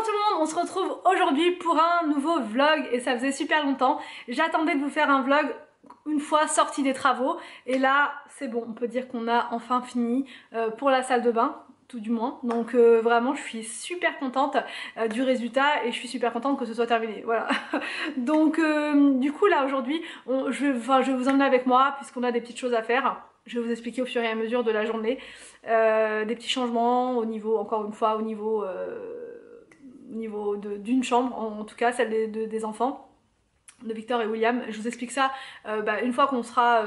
tout le monde, on se retrouve aujourd'hui pour un nouveau vlog et ça faisait super longtemps. J'attendais de vous faire un vlog une fois sorti des travaux et là c'est bon, on peut dire qu'on a enfin fini pour la salle de bain. Tout du moins, donc vraiment je suis super contente du résultat et je suis super contente que ce soit terminé, voilà. Donc du coup là aujourd'hui je vais vous emmener avec moi puisqu'on a des petites choses à faire. Je vais vous expliquer au fur et à mesure de la journée des petits changements au niveau, encore une fois, au niveau d'une chambre, en tout cas celle des enfants de Victor et William. Je vous explique ça une fois qu'on sera,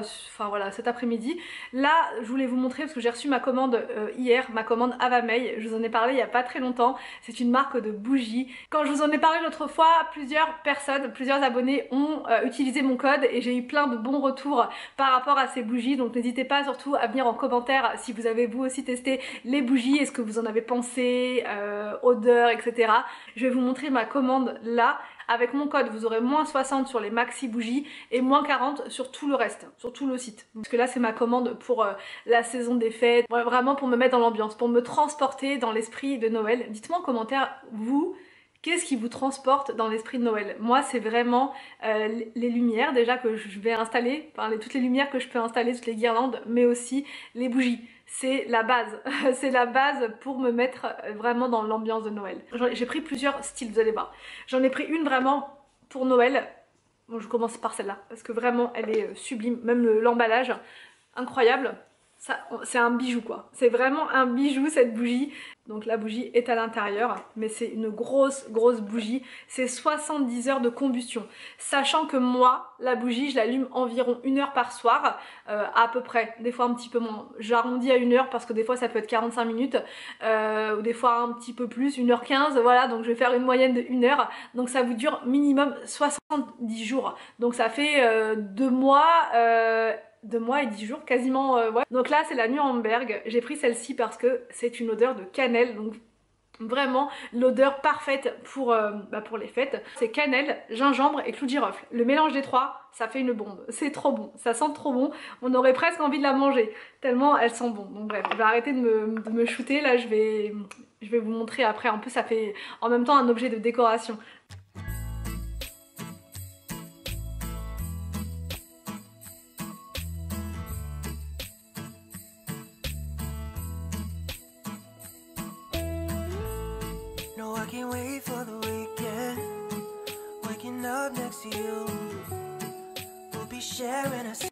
voilà, cet après-midi. Là, je voulais vous montrer parce que j'ai reçu ma commande hier, ma commande Avamey. Je vous en ai parlé il n'y a pas très longtemps. C'est une marque de bougies. Quand je vous en ai parlé l'autre fois, plusieurs personnes, plusieurs abonnés ont utilisé mon code et j'ai eu plein de bons retours par rapport à ces bougies. Donc n'hésitez pas surtout à venir en commentaire si vous avez vous aussi testé les bougies, est-ce que vous en avez pensé, odeur, etc. Je vais vous montrer ma commande là. Avec mon code, vous aurez moins 60 sur les maxi bougies et moins 40 sur tout le reste, sur tout le site. Parce que là, c'est ma commande pour la saison des fêtes, vraiment pour me mettre dans l'ambiance, pour me transporter dans l'esprit de Noël. Dites-moi en commentaire, vous, qu'est-ce qui vous transporte dans l'esprit de Noël? Moi, c'est vraiment les lumières déjà que je vais installer, toutes les lumières que je peux installer, toutes les guirlandes, mais aussi les bougies. C'est la base, c'est la base pour me mettre vraiment dans l'ambiance de Noël. J'ai pris plusieurs styles, vous allez voir. J'en ai pris une vraiment pour Noël. Bon, je commence par celle-là parce que vraiment elle est sublime, même l'emballage, incroyable. C'est un bijou quoi, c'est vraiment un bijou cette bougie. Donc la bougie est à l'intérieur, mais c'est une grosse bougie, c'est 70 heures de combustion. Sachant que moi, la bougie, je l'allume environ 1 heure par soir, à peu près, des fois un petit peu moins. J'arrondis à 1 heure parce que des fois ça peut être 45 minutes, ou des fois un petit peu plus, 1h15, voilà, donc je vais faire une moyenne de 1 heure. Donc ça vous dure minimum 70 jours, donc ça fait 2 mois... 2 mois et 10 jours quasiment, ouais. Donc là c'est la Nuremberg, j'ai pris celle-ci parce que c'est une odeur de cannelle, donc vraiment l'odeur parfaite pour les fêtes. C'est cannelle, gingembre et clou de girofle. Le mélange des trois, ça fait une bombe. C'est trop bon, ça sent trop bon. On aurait presque envie de la manger, tellement elle sent bon. Donc bref, je vais arrêter de me shooter, là je vais vous montrer après. En plus ça fait en même temps un objet de décoration.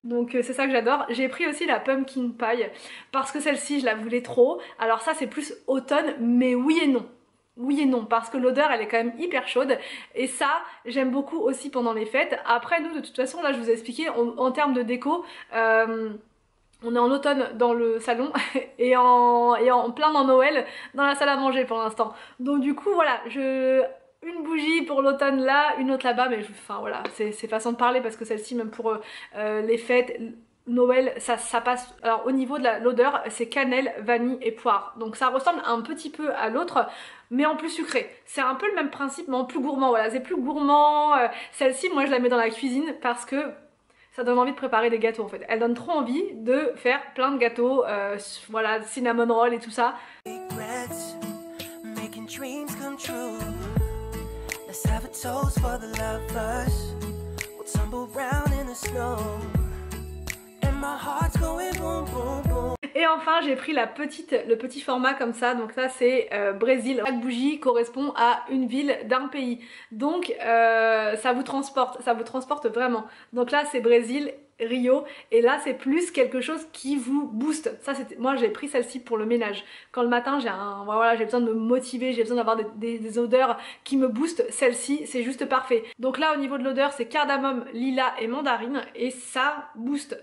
Donc c'est ça que j'adore. J'ai pris aussi la pumpkin pie parce que celle-ci je la voulais trop. Alors ça c'est plus automne, mais oui et non. Oui et non, parce que l'odeur elle est quand même hyper chaude et ça j'aime beaucoup aussi pendant les fêtes. Après nous de toute façon là je vous ai expliqué en termes de déco, on est en automne dans le salon et en plein dans Noël dans la salle à manger pour l'instant. Donc du coup voilà, une bougie pour l'automne là, une autre là-bas, mais enfin voilà, c'est façon de parler parce que celle-ci même pour les fêtes, Noël, ça passe. Alors au niveau de l'odeur, c'est cannelle, vanille et poire. Donc ça ressemble un petit peu à l'autre, mais en plus sucré. C'est un peu le même principe, mais en plus gourmand. Voilà, c'est plus gourmand. Celle-ci, moi je la mets dans la cuisine parce que ça donne envie de préparer des gâteaux en fait. Elle donne trop envie de faire plein de gâteaux, voilà, cinnamon roll et tout ça. Et enfin j'ai pris le petit format comme ça, donc ça c'est Brésil. Chaque bougie correspond à une ville d'un pays, donc ça vous transporte vraiment. Donc là c'est Brésil, Rio, et là c'est plus quelque chose qui vous booste. Ça moi j'ai pris celle-ci pour le ménage. Quand le matin j'ai besoin de me motiver, j'ai besoin d'avoir des odeurs qui me boostent, celle-ci c'est juste parfait. Donc là au niveau de l'odeur c'est cardamome, lilas et mandarine et ça booste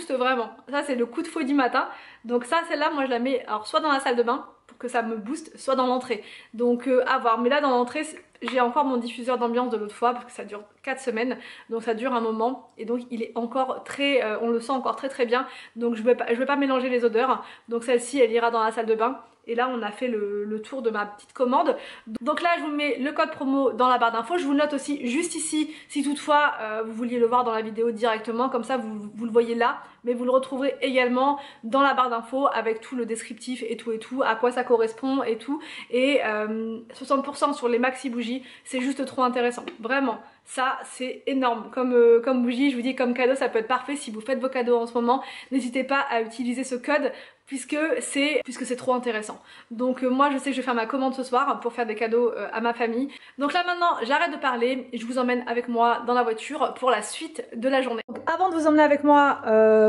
vraiment. Ça c'est le coup de fouet du matin. Donc ça celle-là moi je la mets alors soit dans la salle de bain pour que ça me booste, soit dans l'entrée. Donc à voir, mais là dans l'entrée j'ai encore mon diffuseur d'ambiance de l'autre fois parce que ça dure 4 semaines, donc ça dure un moment et donc il est encore très, on le sent encore très bien, donc je vais pas mélanger les odeurs. Donc celle-ci elle ira dans la salle de bain. Et là on a fait le tour de ma petite commande. Donc là je vous mets le code promo dans la barre d'infos. Je vous le note aussi juste ici si toutefois vous vouliez le voir dans la vidéo directement. Comme ça vous le voyez là. Mais vous le retrouverez également dans la barre d'infos avec tout le descriptif et tout, à quoi ça correspond et tout. Et 60% sur les maxi bougies, c'est juste trop intéressant. Vraiment, ça c'est énorme. Comme bougie, je vous dis comme cadeau, ça peut être parfait si vous faites vos cadeaux en ce moment. N'hésitez pas à utiliser ce code puisque c'est trop intéressant. Donc moi je sais que je vais faire ma commande ce soir pour faire des cadeaux à ma famille. Donc là maintenant j'arrête de parler et je vous emmène avec moi dans la voiture pour la suite de la journée. Donc, avant de vous emmener avec moi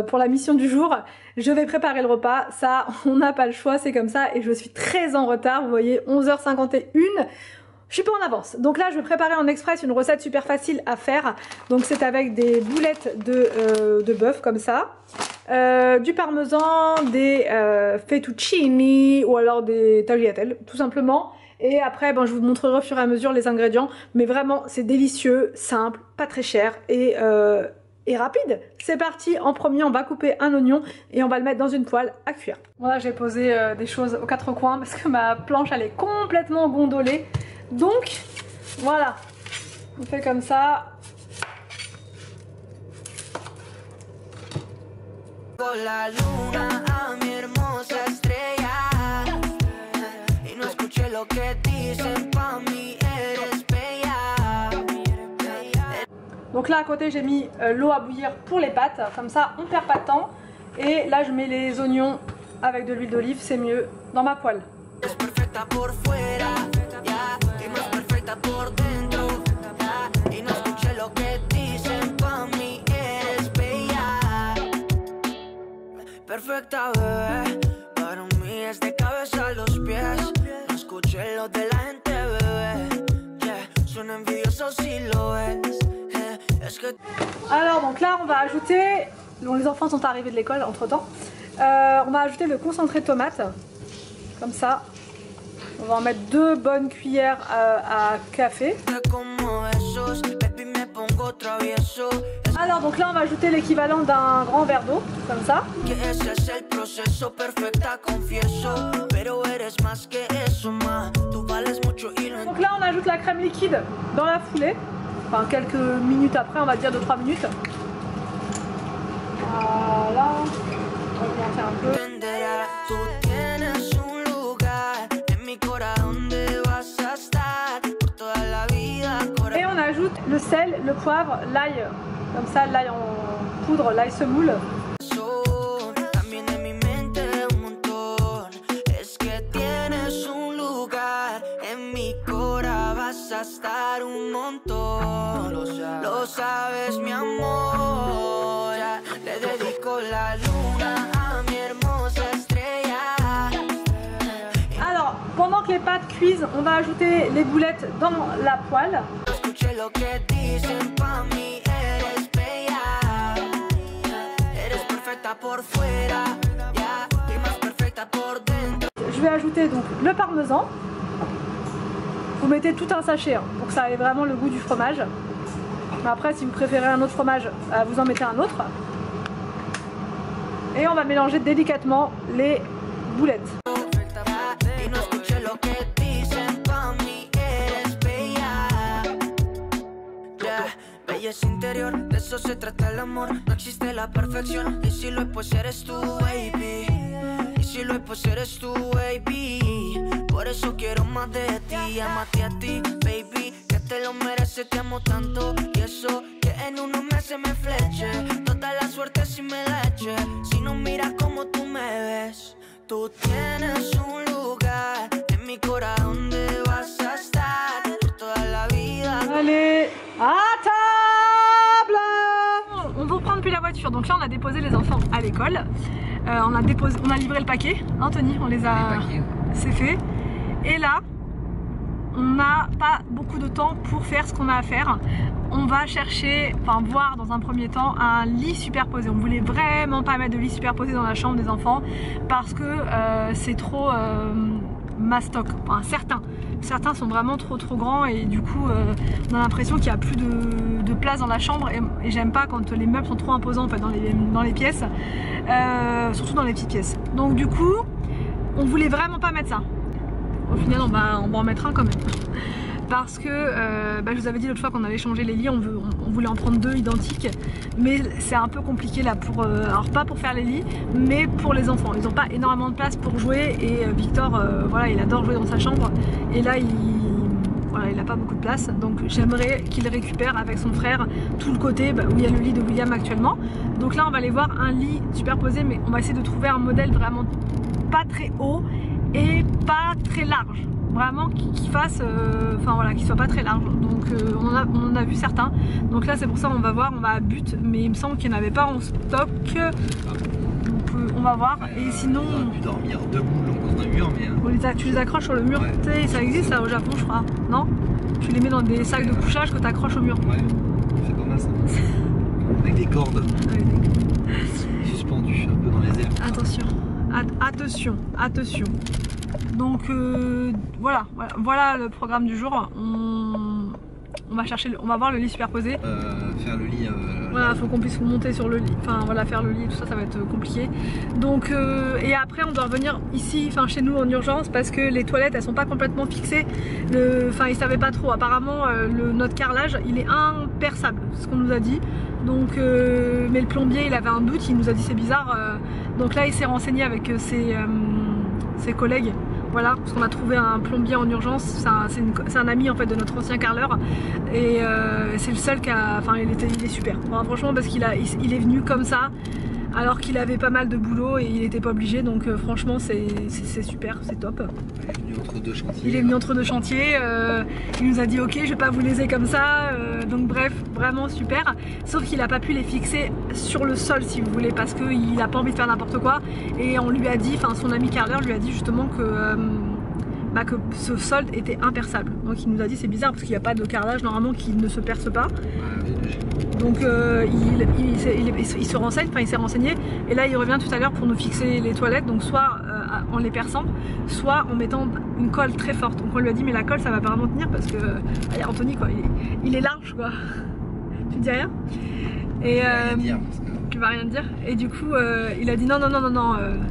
pour la mission du jour, je vais préparer le repas. Ça on n'a pas le choix, c'est comme ça, et je suis très en retard. Vous voyez, 11h51. Je suis pas en avance. Donc là je vais préparer en express une recette super facile à faire. Donc c'est avec des boulettes de bœuf comme ça, du parmesan, des fettuccini ou alors des tagliatelles tout simplement. Et après je vous montrerai au fur et à mesure les ingrédients. Mais vraiment c'est délicieux, simple, pas très cher et rapide. C'est parti. En premier on va couper un oignon et on va le mettre dans une poêle à cuire. Voilà, j'ai posé des choses aux quatre coins parce que ma planche elle est complètement gondolée. Donc voilà, on fait comme ça. Donc là à côté j'ai mis l'eau à bouillir pour les pâtes, comme ça on perd pas de temps. Et là je mets les oignons avec de l'huile d'olive, c'est mieux, dans ma poêle. Perfecta bebé, para mí es de cabeza a los pies. No escuché lo de la gente bebé, yeah. Son envidiosos si lo ves, es que... Alors donc là on va ajouter, bon, les enfants sont arrivés de l'école entre temps, on va ajouter le concentré de tomate, comme ça. On va en mettre 2 bonnes cuillères à café. Alors donc là on va ajouter l'équivalent d'un grand verre d'eau, comme ça. Donc là on ajoute la crème liquide dans la foulée, enfin quelques minutes après, on va dire 2-3 minutes. Voilà, on va augmenter un peu. Et on ajoute le sel, le poivre, l'ail, comme ça l'ail en poudre, l'ail semoule. Alors, pendant que les pâtes cuisent, on va ajouter les boulettes dans la poêle. Je vais ajouter donc le parmesan. Vous mettez tout un sachet hein, pour que ça ait vraiment le goût du fromage. Mais après si vous préférez un autre fromage, vous en mettez un autre. Et on va mélanger délicatement les boulettes. Interior, de eso se trata el amor. No existe la perfección. Y si lo es, pues eres tú, baby. Y si lo es, pues eres tú, baby. Por eso quiero más de ti, amate a ti, baby. Que te lo mereces, te amo tanto. Y eso que en unos meses me fleche. Toda la suerte si me la eche. Si no miras como tú me ves. Tú tienes un lugar en mi corazón donde vas a estar por toda la vida. Allez, à table! On vous reprend depuis la voiture. Donc là on a déposé les enfants à l'école. On a livré le paquet. Anthony, on les a... C'est fait. Et là, on n'a pas beaucoup de temps pour faire ce qu'on a à faire. On va chercher, enfin voir dans un premier temps un lit superposé. On voulait vraiment pas mettre de lit superposé dans la chambre des enfants parce que c'est trop mastoc, enfin certains sont vraiment trop grands et du coup on a l'impression qu'il n'y a plus de place dans la chambre et j'aime pas quand les meubles sont trop imposants en fait dans les pièces, surtout dans les petites pièces. Donc du coup on voulait vraiment pas mettre ça. Au final on va en mettre un quand même. Parce que je vous avais dit l'autre fois qu'on allait changer les lits, on voulait en prendre 2 identiques, mais c'est un peu compliqué là pour, alors pas pour faire les lits, mais pour les enfants. Ils n'ont pas énormément de place pour jouer et Victor, voilà, il adore jouer dans sa chambre et là il n'a pas beaucoup de place, donc j'aimerais qu'il récupère avec son frère tout le côté où il y a le lit de William actuellement. Donc là on va aller voir un lit superposé, mais on va essayer de trouver un modèle vraiment pas très haut et pas très large. Vraiment qui fasse, qui soit pas très large. Donc on en a vu certains. Donc là c'est pour ça on va voir, on va à But, mais il me semble qu'il n'y en avait pas en stock. Donc on va voir. Et sinon. On aurait pu dormir debout le long d'un mur, mais. Tu les accroches sur le mur. Ouais. Ça existe ça au Japon je crois. Non? Tu les mets dans des sacs de couchage que tu accroches au mur. Ouais, c'est pas mal ça. Avec des cordes. Suspendues un peu dans les airs. Attention. Attention. Donc voilà le programme du jour. On va voir le lit superposé. Faire le lit. Voilà, faut qu'on puisse monter sur le lit. Enfin voilà, faire le lit et tout ça, ça va être compliqué. Donc et après on doit revenir ici, chez nous en urgence parce que les toilettes elles sont pas complètement fixées. Ils savaient pas trop. Apparemment notre carrelage il est imperçable, c'est ce qu'on nous a dit. Donc mais le plombier il avait un doute, il nous a dit c'est bizarre. Donc là il s'est renseigné avec ses collègues. Voilà, parce qu'on a trouvé un plombier en urgence, c'est un ami en fait de notre ancien carreleur et c'est le seul qui a, il est super, franchement parce qu'il est venu comme ça alors qu'il avait pas mal de boulot et il n'était pas obligé, donc franchement c'est super, c'est top. Il est venu entre 2 chantiers. Il est venu entre 2 chantiers, il nous a dit ok je vais pas vous léser comme ça, donc bref, vraiment super. Sauf qu'il a pas pu les fixer sur le sol si vous voulez, parce qu'il a pas envie de faire n'importe quoi. Et on lui a dit, son ami carreleur lui a dit justement que ce solde était imperçable. Donc il nous a dit c'est bizarre parce qu'il n'y a pas de carrelage normalement qui ne se perce pas. Donc il se renseigne, il s'est renseigné et là il revient tout à l'heure pour nous fixer les toilettes, donc soit en les perçant, soit en mettant une colle très forte. Donc on lui a dit mais la colle ça va pas vraiment tenir parce que Anthony quoi, il est large quoi. Tu dis rien? Et tu vas rien dire. Et du coup il a dit non,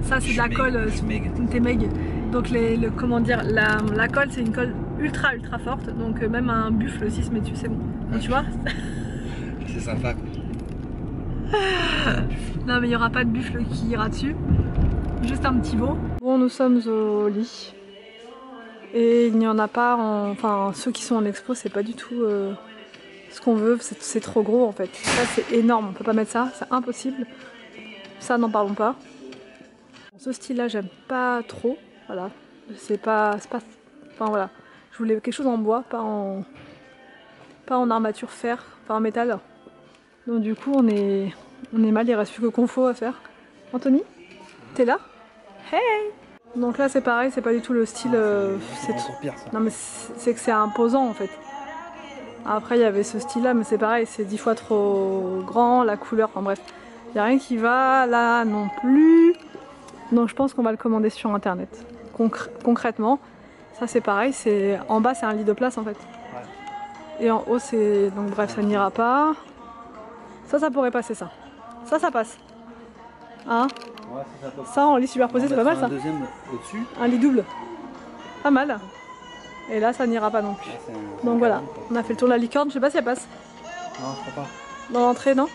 ça c'est de la colle, t'es meg. Donc la colle c'est une colle ultra forte, donc même un buffle aussi se met dessus, c'est bon. Donc, tu vois. C'est sympa quoi. Non mais il n'y aura pas de buffle qui ira dessus, juste un petit beau. Bon, nous sommes au lit et il n'y en a pas ceux qui sont en expo c'est pas du tout ce qu'on veut, c'est trop gros en fait. Ça c'est énorme, on peut pas mettre ça, c'est impossible. Ça n'en parlons pas. Ce style là j'aime pas trop, voilà. C'est pas voilà. Je voulais quelque chose en bois, pas en armature fer, en métal. Donc du coup on est mal, il reste plus que confo à faire. Anthony, t'es là? Hey! Donc là c'est pareil, c'est pas du tout le style. Pire, ça. Non mais c'est que c'est imposant en fait. Après il y avait ce style là, mais c'est pareil, c'est 10 fois trop grand, la couleur, bref. Il n'y a rien qui va là non plus. Donc je pense qu'on va le commander sur internet. Concrètement, ça c'est pareil, en bas c'est un lit de place en fait. Ouais. Et en haut c'est. Donc bref, ça n'ira pas. Ça pourrait passer ça. Ça passe. Hein? Ouais, ça passe. Ça en lit superposé c'est pas mal ça. Un deuxième au-dessus. Un lit double. Pas mal. Et là ça n'ira pas non plus. Ouais, donc voilà, on a fait le tour de la licorne, je sais pas si elle passe. Non, je crois pas. Dans l'entrée, non?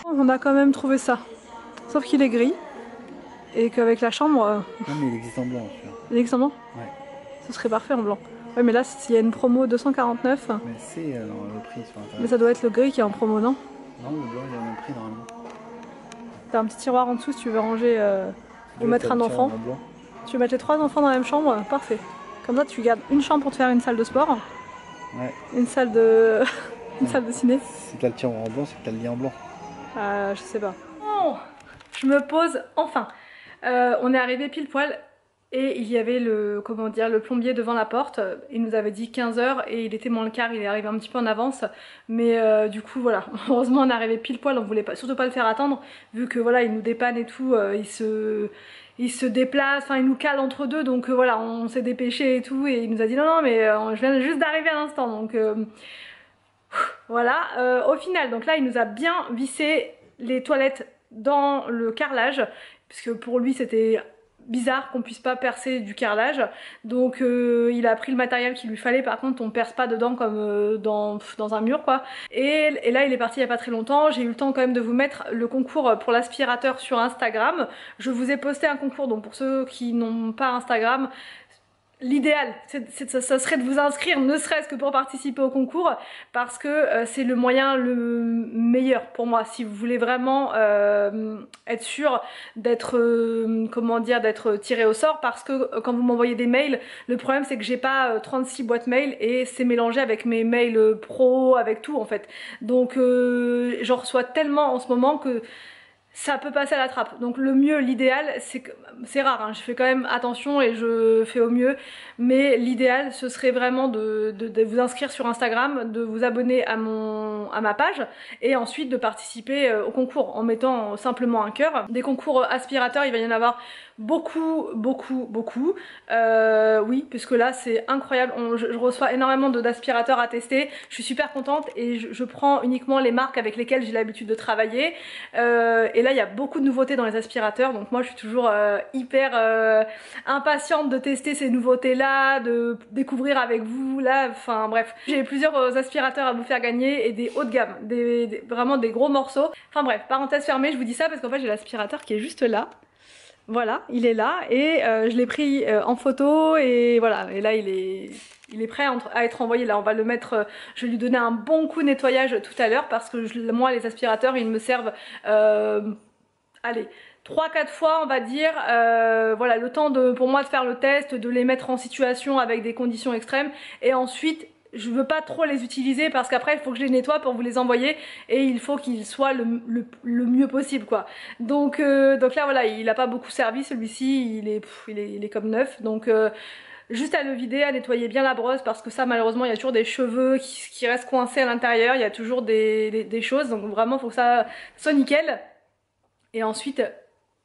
On a quand même trouvé ça. Sauf qu'il est gris. Et qu'avec la chambre. Non mais il existe en blanc. Il existe en blanc? Ouais. Ce serait parfait en blanc. Ouais mais là s'il y a une promo 249. Mais c'est le prix sur internet. Mais ça doit être le gris qui est en promo, non? Non, le blanc il a le même prix normalement. T'as un petit tiroir en dessous si tu veux ranger ou mettre un enfant. Tu veux mettre les 3 enfants dans la même chambre, parfait. Comme ça tu gardes une chambre pour te faire une salle de sport. Ouais. Une salle de. Une salle de ciné. Si t'as le tiroir en blanc, c'est que t'as le lit en blanc. Je sais pas. Oh, je me pose enfin. On est arrivé pile poil et il y avait le plombier devant la porte. Il nous avait dit 15 h et il était moins le quart, il est arrivé un petit peu en avance. Mais du coup voilà, heureusement on est arrivé pile poil, on voulait surtout pas le faire attendre vu que voilà il nous dépanne et tout, il il se déplace, enfin il nous cale entre deux, donc voilà, on s'est dépêché et tout, et il nous a dit non mais je viens juste d'arriver à l'instant, donc voilà. Au final, donc là il nous a bien vissé les toilettes dans le carrelage, puisque pour lui c'était bizarre qu'on puisse pas percer du carrelage, donc il a pris le matériel qu'il lui fallait. Par contre on perce pas dedans comme dans un mur quoi, et là il est parti il y a pas très longtemps. J'ai eu le temps quand même de vous mettre le concours pour l'aspirateur sur Instagram. Je vous ai posté un concours, donc pour ceux qui n'ont pas Instagram, l'idéal, ça serait de vous inscrire, ne serait-ce que pour participer au concours, parce que c'est le moyen le meilleur pour moi, si vous voulez vraiment être sûr d'être, comment dire, d'être tiré au sort, parce que quand vous m'envoyez des mails, le problème c'est que j'ai pas 36 boîtes mail, et c'est mélangé avec mes mails pro, avec tout en fait. Donc j'en reçois tellement en ce moment que ça peut passer à la trappe. Donc le mieux, l'idéal, c'est rare, hein, je fais quand même attention et je fais au mieux, mais l'idéal ce serait vraiment de vous inscrire sur Instagram, de vous abonner à ma page, et ensuite de participer au concours en mettant simplement un cœur. Des concours aspirateurs, il va y en avoir beaucoup. Oui, puisque là c'est incroyable, je reçois énormément d'aspirateurs à tester, je suis super contente, et je prends uniquement les marques avec lesquelles j'ai l'habitude de travailler, et là il y a beaucoup de nouveautés dans les aspirateurs, donc moi je suis toujours hyper impatiente de tester ces nouveautés là, de découvrir avec vous là, enfin bref. J'ai plusieurs aspirateurs à vous faire gagner, et des hauts de gamme, vraiment des gros morceaux. Enfin bref, parenthèse fermée, je vous dis ça parce qu'en fait j'ai l'aspirateur qui est juste là. Voilà, il est là, et je l'ai pris en photo, et voilà, et là il est prêt à être envoyé. Là on va le mettre, je vais lui donner un bon coup de nettoyage tout à l'heure, parce que moi les aspirateurs ils me servent, allez, 3-4 fois on va dire, voilà, le temps pour moi de faire le test, de les mettre en situation avec des conditions extrêmes, et ensuite je veux pas trop les utiliser, parce qu'après il faut que je les nettoie pour vous les envoyer, et il faut qu'ils soient le mieux possible quoi. Donc là voilà, il a pas beaucoup servi celui-ci, il est comme neuf, donc juste à le vider, à nettoyer bien la brosse, parce que ça malheureusement il y a toujours des cheveux qui restent coincés à l'intérieur, il y a toujours des choses, donc vraiment il faut que ça soit nickel, et ensuite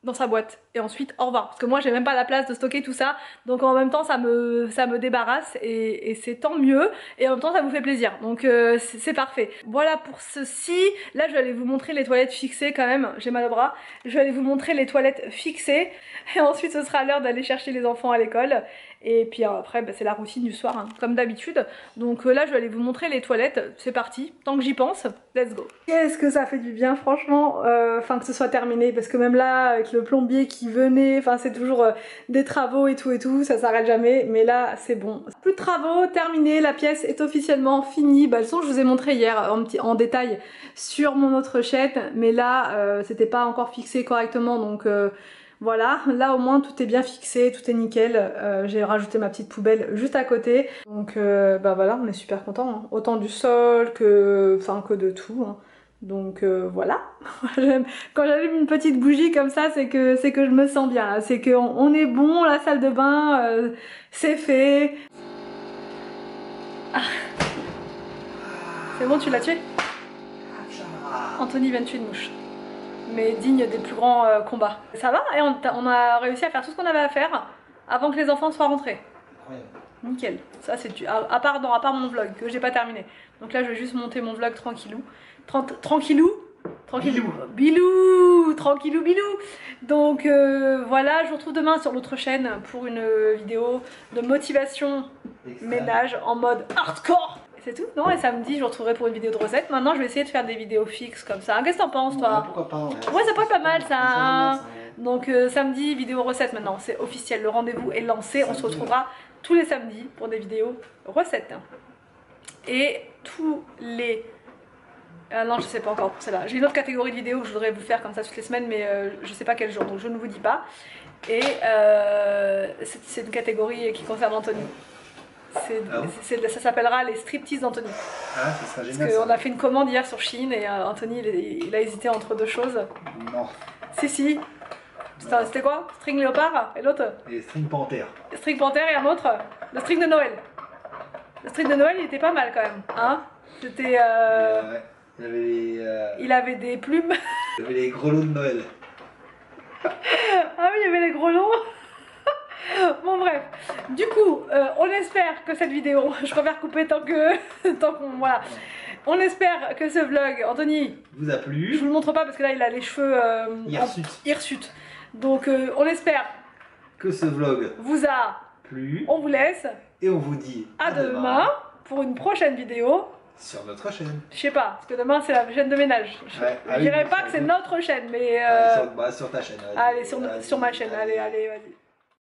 dans sa boîte, et ensuite au revoir, parce que moi j'ai même pas la place de stocker tout ça, donc en même temps ça me débarrasse, et c'est tant mieux, et en même temps ça vous fait plaisir, donc c'est parfait. Voilà pour ceci. Là je vais aller vous montrer les toilettes fixées quand même, j'ai mal au bras, je vais aller vous montrer les toilettes fixées, et ensuite ce sera l'heure d'aller chercher les enfants à l'école, et puis après bah, c'est la routine du soir hein, comme d'habitude. Donc là je vais aller vous montrer les toilettes, c'est parti, tant que j'y pense, let's go. Qu'est-ce que ça fait du bien franchement, enfin que ce soit terminé, parce que même là avec le plombier qui venait, enfin c'est toujours des travaux et tout, ça s'arrête jamais, mais là c'est bon. Plus de travaux, terminé, la pièce est officiellement finie. Bah, le son je vous ai montré hier en détail sur mon autre chaîne, mais là c'était pas encore fixé correctement, donc voilà, là au moins tout est bien fixé, tout est nickel. J'ai rajouté ma petite poubelle juste à côté, donc bah voilà, on est super content, hein. Autant du sol que de tout, hein. Donc voilà, quand j'allume une petite bougie comme ça, c'est que je me sens bien, c'est qu'on est bon, la salle de bain, c'est fait. Ah. C'est bon, tu l'as tué? Anthony vient de tuer une mouche, mais digne des plus grands combats. Ça va, et on a réussi à faire tout ce qu'on avait à faire avant que les enfants soient rentrés. Incroyable. Nickel, ça c'est à part mon vlog que j'ai pas terminé. Donc là je vais juste monter mon vlog tranquillou. Tranquillou bilou, tranquillou bilou. Donc voilà, je vous retrouve demain sur l'autre chaîne pour une vidéo de motivation ménage en mode hardcore. C'est tout, non? Et samedi je vous retrouverai pour une vidéo de recette. Maintenant je vais essayer de faire des vidéos fixes comme ça. Qu'est-ce que t'en penses toi? Pourquoi pas, ouais, ça peut être pas mal ça, hein. Donc samedi vidéo recette, maintenant c'est officiel, le rendez-vous est lancé. On se retrouvera tous les samedis pour des vidéos recettes. Et tous les... non, je sais pas encore pour celle-là. J'ai une autre catégorie de vidéos que je voudrais vous faire comme ça toutes les semaines, mais je sais pas quel jour, donc je ne vous dis pas. Et c'est une catégorie qui concerne Anthony. Ça s'appellera les striptease d'Anthony. Ah, ça serait génial. Parce qu'on a fait une commande hier sur Shein, et Anthony il a hésité entre deux choses. Non. Si. C'était quoi? String léopard et l'autre? Et string panthère. String panthère, et un autre, le string de Noël. Le string de Noël il était pas mal quand même, hein? C'était il avait des plumes. Il avait les grelots de Noël. Ah oui, il y avait les gros noms. Bon bref, du coup, on espère que cette vidéo, je préfère couper tant qu'on, voilà. On espère que ce vlog, Anthony, vous a plu. Je vous le montre pas parce que là il a les cheveux hirsutes. Donc on espère que ce vlog vous a plu. On vous laisse. Et on vous dit à demain pour une prochaine vidéo. Sur notre chaîne. Je sais pas, parce que demain c'est la chaîne de ménage. Je dirais pas que c'est notre chaîne, mais... sur ta chaîne. Allez, sur ma chaîne, allez, vas-y.